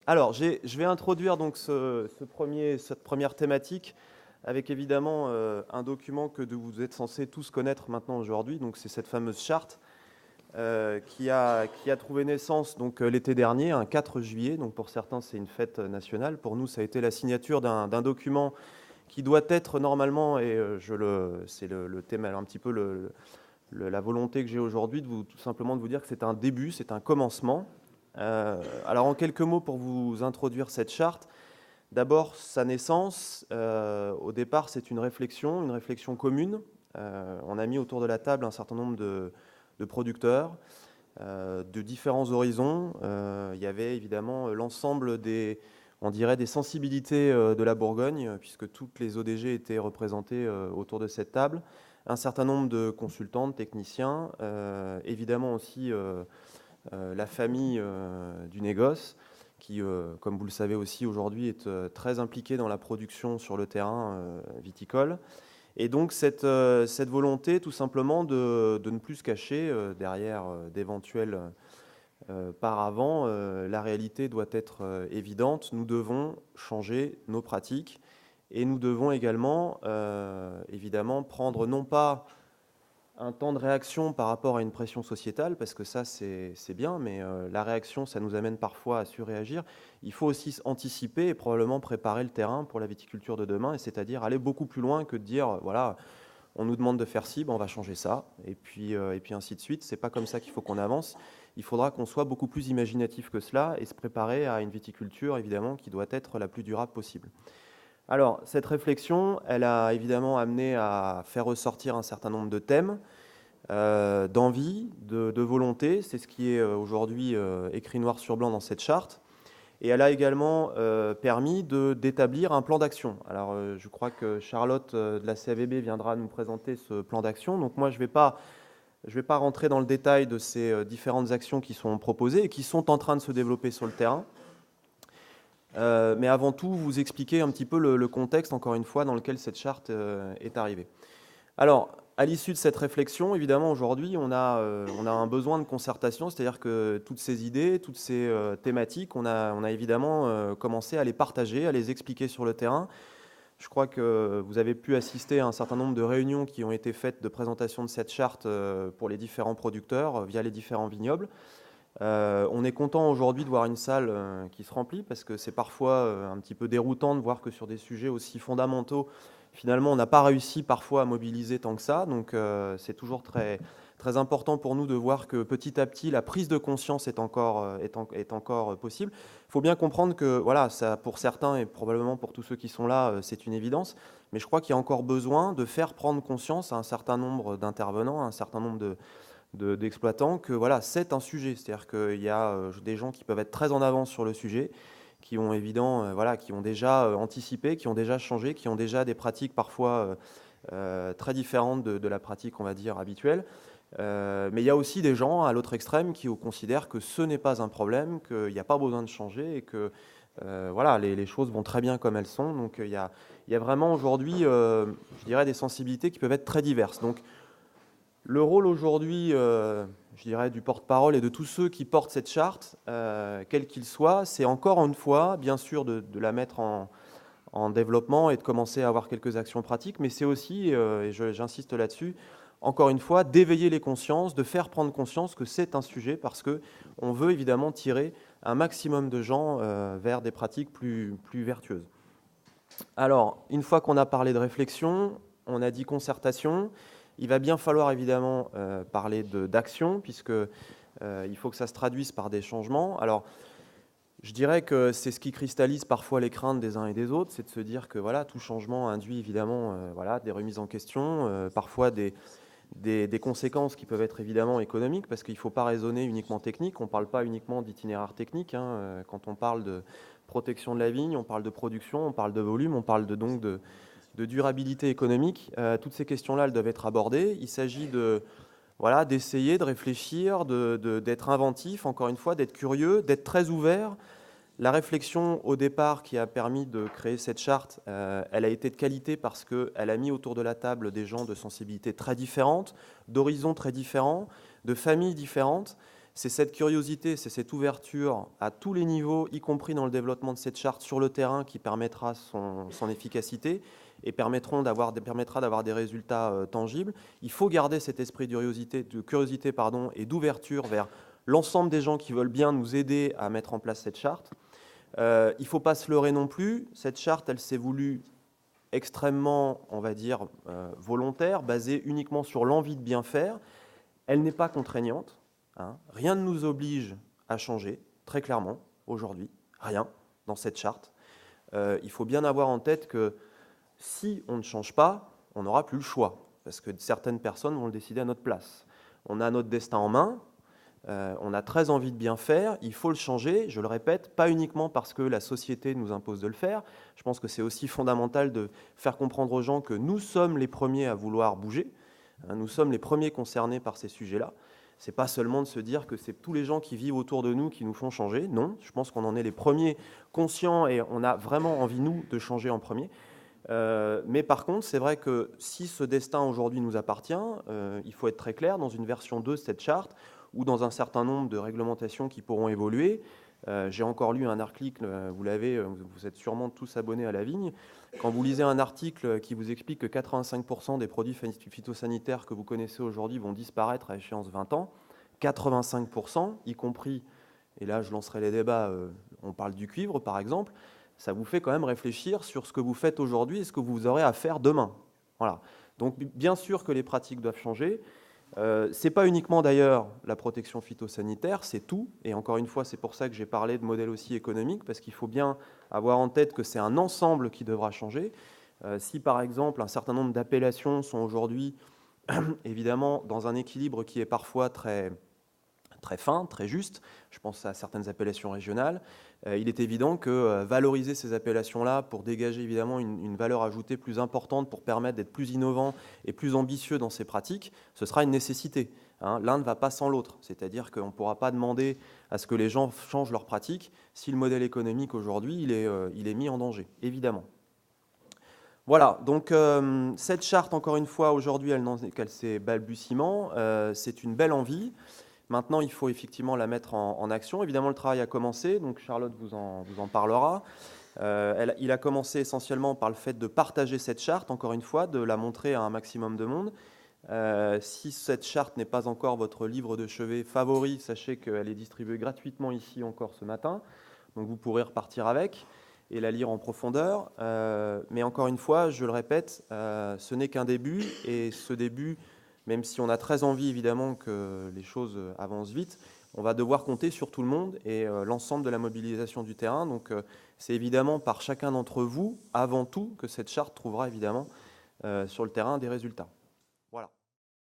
Alors, je vais introduire donc cette première thématique avec évidemment un document que vous êtes censés tous connaître maintenant aujourd'hui. Donc, c'est cette fameuse charte qui a trouvé naissance donc l'été dernier, un 4 juillet. Donc, pour certains, c'est une fête nationale. Pour nous, ça a été la signature d'un document qui doit être normalement, et c'est le thème, un petit peu la volonté que j'ai aujourd'hui, tout simplement de vous dire que c'est un début, c'est un commencement. Alors en quelques mots pour vous introduire cette charte, d'abord sa naissance, au départ c'est une réflexion commune. On a mis autour de la table un certain nombre de producteurs de différents horizons. Il y avait évidemment l'ensemble on dirait des sensibilités de la Bourgogne, puisque toutes les ODG étaient représentées autour de cette table. Un certain nombre de consultants, de techniciens, évidemment aussi la famille du négoce, qui, comme vous le savez aussi aujourd'hui, est très impliquée dans la production sur le terrain viticole. Et donc cette volonté tout simplement de ne plus se cacher derrière d'éventuels paravents, la réalité doit être évidente. Nous devons changer nos pratiques et nous devons également évidemment prendre non pas un temps de réaction par rapport à une pression sociétale, parce que ça, c'est bien, mais la réaction, ça nous amène parfois à surréagir. Il faut aussi anticiper et probablement préparer le terrain pour la viticulture de demain, et c'est-à-dire aller beaucoup plus loin que de dire, voilà, on nous demande de faire ci, ben on va changer ça, et puis ainsi de suite. C'est pas comme ça qu'il faut qu'on avance. Il faudra qu'on soit beaucoup plus imaginatif que cela et se préparer à une viticulture, évidemment, qui doit être la plus durable possible. Alors, cette réflexion, elle a évidemment amené à faire ressortir un certain nombre de thèmes, d'envie, de volonté. C'est ce qui est aujourd'hui écrit noir sur blanc dans cette charte. Et elle a également permis d'établir un plan d'action. Alors, je crois que Charlotte de la CAVB viendra nous présenter ce plan d'action. Donc, moi, je vais pas rentrer dans le détail de ces différentes actions qui sont proposées et qui sont en train de se développer sur le terrain. Mais avant tout, vous expliquer un petit peu le contexte, encore une fois, dans lequel cette charte est arrivée. Alors, à l'issue de cette réflexion, évidemment, aujourd'hui, on a un besoin de concertation, c'est-à-dire que toutes ces idées, toutes ces thématiques, on a évidemment commencé à les partager, à les expliquer sur le terrain. Je crois que vous avez pu assister à un certain nombre de réunions qui ont été faites de présentation de cette charte pour les différents producteurs via les différents vignobles. On est content aujourd'hui de voir une salle qui se remplit, parce que c'est parfois un petit peu déroutant de voir que sur des sujets aussi fondamentaux, finalement, on n'a pas réussi parfois à mobiliser tant que ça. Donc c'est toujours très, très important pour nous de voir que petit à petit, la prise de conscience est encore possible. Il faut bien comprendre que voilà, ça, pour certains et probablement pour tous ceux qui sont là, c'est une évidence. Mais je crois qu'il y a encore besoin de faire prendre conscience à un certain nombre d'intervenants, à un certain nombre d'exploitants, que voilà, c'est un sujet. C'est-à-dire qu'il y a des gens qui peuvent être très en avance sur le sujet, qui ont voilà, qui ont déjà anticipé, qui ont déjà changé, qui ont déjà des pratiques parfois très différentes de la pratique, on va dire, habituelle. Mais il y a aussi des gens à l'autre extrême qui considèrent que ce n'est pas un problème, qu'il n'y a pas besoin de changer et que voilà, les choses vont très bien comme elles sont. Donc il y a vraiment aujourd'hui, je dirais, des sensibilités qui peuvent être très diverses. Donc le rôle aujourd'hui, je dirais, du porte-parole et de tous ceux qui portent cette charte, quel qu'il soit, c'est encore une fois, bien sûr, de la mettre en développement et de commencer à avoir quelques actions pratiques, mais c'est aussi, et j'insiste là-dessus, encore une fois, d'éveiller les consciences, de faire prendre conscience que c'est un sujet, parce que on veut évidemment tirer un maximum de gens vers des pratiques plus vertueuses. Alors, une fois qu'on a parlé de réflexion, on a dit concertation, il va bien falloir évidemment parler d'action, puisque il faut que ça se traduise par des changements. Alors, je dirais que c'est ce qui cristallise parfois les craintes des uns et des autres, c'est de se dire que voilà, tout changement induit évidemment voilà, des remises en question, parfois des conséquences qui peuvent être évidemment économiques, parce qu'il ne faut pas raisonner uniquement technique, on ne parle pas uniquement d'itinéraire technique. Quand on parle de protection de la vigne, on parle de production, on parle de volume, on parle donc de durabilité économique. Toutes ces questions-là, elles doivent être abordées. Il s'agit voilà, d'essayer de réfléchir, d'être inventif, encore une fois, d'être curieux, d'être très ouvert. La réflexion au départ qui a permis de créer cette charte, elle a été de qualité parce qu'elle a mis autour de la table des gens de sensibilités très différentes, d'horizons très différents, de familles différentes. C'est cette curiosité, c'est cette ouverture à tous les niveaux, y compris dans le développement de cette charte sur le terrain, qui permettra son efficacité et permettra d'avoir des résultats tangibles. Il faut garder cet esprit de curiosité et d'ouverture vers l'ensemble des gens qui veulent bien nous aider à mettre en place cette charte. Il ne faut pas se leurrer non plus. Cette charte, elle s'est voulue extrêmement, on va dire, volontaire, basée uniquement sur l'envie de bien faire. Elle n'est pas contraignante. Hein. Rien ne nous oblige à changer, très clairement, aujourd'hui. Rien dans cette charte. Il faut bien avoir en tête que si on ne change pas, on n'aura plus le choix, parce que certaines personnes vont le décider à notre place. On a notre destin en main, on a très envie de bien faire, il faut le changer, je le répète, pas uniquement parce que la société nous impose de le faire. Je pense que c'est aussi fondamental de faire comprendre aux gens que nous sommes les premiers à vouloir bouger, nous sommes les premiers concernés par ces sujets-là. Ce n'est pas seulement de se dire que c'est tous les gens qui vivent autour de nous qui nous font changer. Non, je pense qu'on en est les premiers conscients et on a vraiment envie, nous, de changer en premier. Mais par contre, c'est vrai que si ce destin aujourd'hui nous appartient, il faut être très clair, dans une version 2 de cette charte, ou dans un certain nombre de réglementations qui pourront évoluer. J'ai encore lu un article, vous êtes sûrement tous abonnés à La Vigne. Quand vous lisez un article qui vous explique que 85% des produits phytosanitaires que vous connaissez aujourd'hui vont disparaître à échéance 20 ans, 85%, y compris, et là je lancerai les débats, on parle du cuivre par exemple, ça vous fait quand même réfléchir sur ce que vous faites aujourd'hui et ce que vous aurez à faire demain. Voilà. Donc bien sûr que les pratiques doivent changer. Ce n'est pas uniquement d'ailleurs la protection phytosanitaire, c'est tout. Et encore une fois, c'est pour ça que j'ai parlé de modèle aussi économique, parce qu'il faut bien avoir en tête que c'est un ensemble qui devra changer. Si par exemple un certain nombre d'appellations sont aujourd'hui évidemment dans un équilibre qui est parfois très fin, très juste, je pense à certaines appellations régionales, il est évident que valoriser ces appellations-là pour dégager évidemment une valeur ajoutée plus importante, pour permettre d'être plus innovant et plus ambitieux dans ces pratiques, ce sera une nécessité. Hein. L'un ne va pas sans l'autre, c'est-à-dire qu'on ne pourra pas demander à ce que les gens changent leurs pratiques si le modèle économique aujourd'hui il est mis en danger, évidemment. Voilà, donc cette charte, encore une fois, aujourd'hui, elle n'en est qu'à ses balbutiements, c'est une belle envie. Maintenant, il faut effectivement la mettre en action. Évidemment, le travail a commencé, donc Charlotte vous en parlera. Il a commencé essentiellement par le fait de partager cette charte, encore une fois, de la montrer à un maximum de monde. Si cette charte n'est pas encore votre livre de chevet favori, sachez qu'elle est distribuée gratuitement ici encore ce matin, donc vous pourrez repartir avec et la lire en profondeur. Mais encore une fois, je le répète, ce n'est qu'un début, et ce début, même si on a très envie évidemment que les choses avancent vite, on va devoir compter sur tout le monde et l'ensemble de la mobilisation du terrain. Donc c'est évidemment par chacun d'entre vous, avant tout, que cette charte trouvera évidemment sur le terrain des résultats. Voilà.